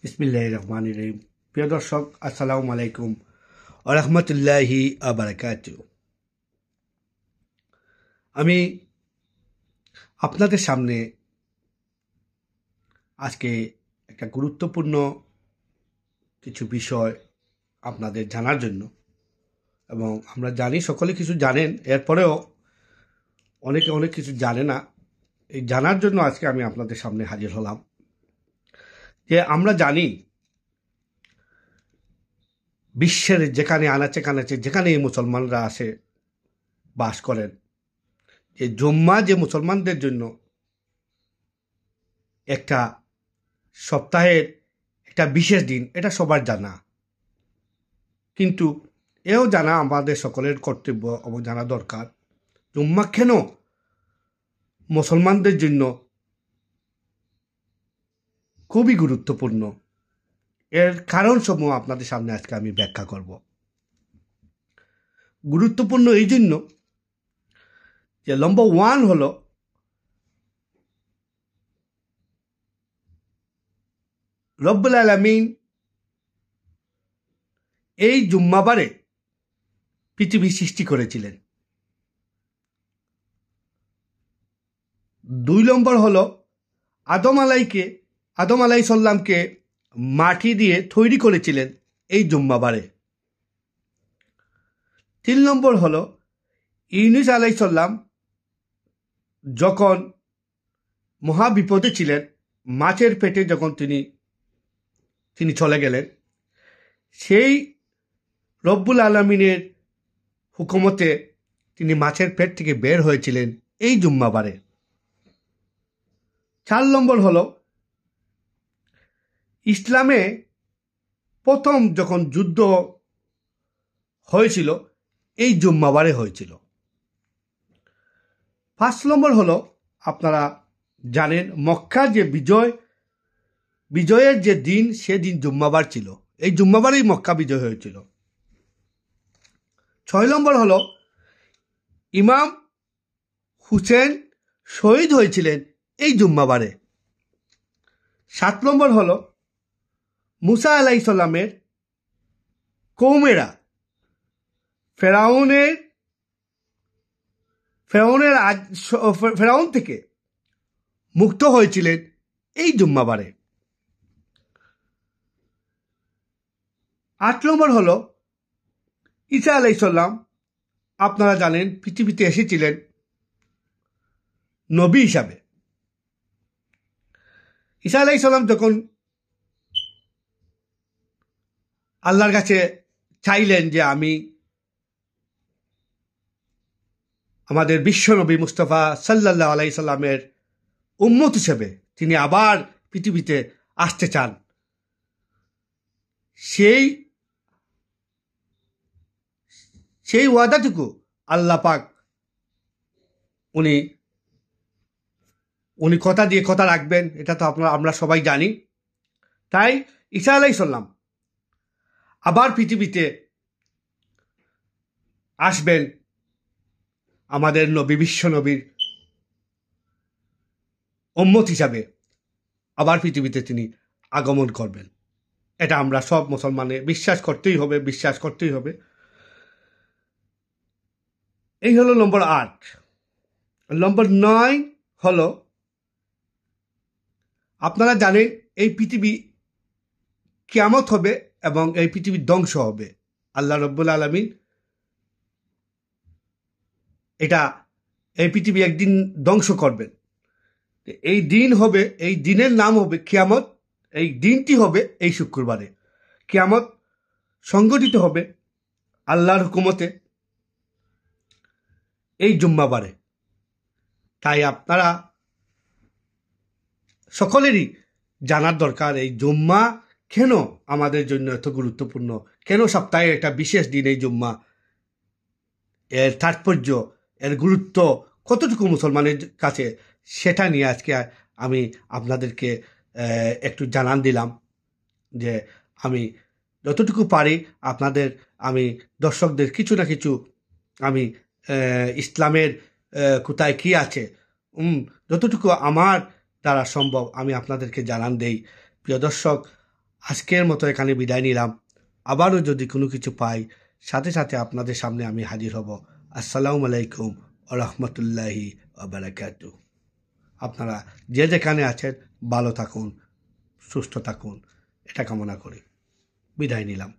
বিসমিল্লাহির রহমানির রহিম। প্রিয় দর্শক, আসসালামু আলাইকুম ওয়া রাহমাতুল্লাহি ওয়া বারাকাতুহু। আমি আপনাদের সামনে আজকে একটা গুরুত্বপূর্ণ কিছু বিষয় আপনাদের জানার জন্য, এবং আমরা জানি সকলে কিছু জানেন, এরপরেও অনেকে অনেক কিছু জানে না। এই জানার জন্য আজকে আমি আপনাদের সামনে হাজির হলাম যে আমরা জানি বিশ্বের যেখানে আনাচে কানাচে যেখানে এই মুসলমানরা আসে বাস করেন, যে জুম্মা যে মুসলমানদের জন্য একটা সপ্তাহের একটা বিশেষ দিন, এটা সবার জানা, কিন্তু এও জানা আমাদের সকলের কর্তব্য এবং জানা দরকার জুম্মা কেন মুসলমানদের জন্য খুবই গুরুত্বপূর্ণ। এর কারণসমূহ আপনাদের সামনে আজকে আমি ব্যাখ্যা করব। গুরুত্বপূর্ণ এই জন্য যে নম্বর 1 হলো রব্বুল আলামিন এই জুম্মাবারে পৃথিবী সৃষ্টি করেছিলেন। 2 নম্বর হলো আদম আলাইহিসসালামকে মাটি দিয়ে তৈরি করেছিলেন এই জুম্মাবারে। 3 নম্বর হলো ইউনূস আলাইহিসসালাম যখন মহাবিপদে ছিলেন, মাছের পেটে যখন তিনি চলে গেলেন, সেই রব্বুল আলামিনের হুকুমতে তিনি মাছের পেট থেকে বের হয়েছিলেন এই জুম্মাবারে। 4 নম্বর হলো ইসলামে প্রথম যখন যুদ্ধ হয়েছিল এই জুম্মাবারে হয়েছিল। 5 নম্বর হলো আপনারা জানেন মক্কার যে বিজয়ের যে দিন, সেদিন জুম্মাবার ছিল, এই জুম্মাবারেই মক্কা বিজয় হয়েছিল। 6 নম্বর হলো ইমাম হুসেন শহীদ হয়েছিলেন এই জুম্মাবারে। 7 নম্বর হলো মুসা আলাইহিসসালামের কওমেরা ফেরাউন থেকে মুক্ত হয়েছিলেন এই জুম্মাবারে। 8 নম্বর হলো ঈসা আলাইহিসসালাম, আপনারা জানেন পৃথিবীতে এসেছিলেন নবী হিসাবে। ঈসা আলাইহিসসালাম যখন আল্লাহর কাছে চাইলেন যে আমি আমাদের বিশ্বনবী মুস্তাফা সাল্লাল্লাহু আলাইহি সাল্লামের উম্মত হিসেবে তিনি আবার পৃথিবীতে আসতে চান, সেই ওয়াদাটুকু আল্লাহ পাক উনি কথা দিয়ে কথা রাখবেন, এটা তো আমরা সবাই জানি। তাই ঈসা আলাইহিসসালাম আবার পৃথিবীতে আসবেন, আমাদের নবী বিশ্বনবীর উম্মত হিসাবে আবার পৃথিবীতে তিনি আগমন করবেন। এটা আমরা সব মুসলমানে বিশ্বাস করতেই হবে। এই হলো নম্বর 8। নম্বর 9 হলো আপনারা জানেন এই পৃথিবী কিয়ামত হবে এবং এই পৃথিবী ধ্বংস হবে। আল্লাহ রব্বুল আলামিন এই পৃথিবী একদিন ধ্বংস করবেন। এই দিনের নাম হবে কিয়ামত। এই দিনটি হবে এই শুক্রবারে। কিয়ামত সংগঠিত হবে আল্লাহর হুকুমতে এই জুম্মাবারে। তাই আপনারা সকলেরই জানার দরকার এই জুম্মা কেন আমাদের জন্য এত গুরুত্বপূর্ণ, কেন সপ্তাহে একটা বিশেষ দিন এই জুম্মা, এর তাৎপর্য, এর গুরুত্ব কতটুকু মুসলমানের কাছে, সেটা নিয়ে আজকে আমি আপনাদেরকে একটু জানান দিলাম। যে আমি যতটুকু পারি আমি দর্শকদের কিছু না কিছু আমি ইসলামের কোথায় কি আছে যতটুকু আমার দ্বারা সম্ভব আমি আপনাদেরকে জানান দেই। প্রিয় দর্শক, আজকের মতো এখানে বিদায় নিলাম। আবারও যদি কোনো কিছু পাই সাথে সাথে আপনাদের সামনে আমি হাজির হব। আসসালামু আলাইকুম ওয়া রাহমাতুল্লাহি ওয়া বারাকাতুহু। আপনারা যে যেখানে আছেন ভালো থাকুন, সুস্থ থাকুন, এটা কামনা করি। বিদায় নিলাম।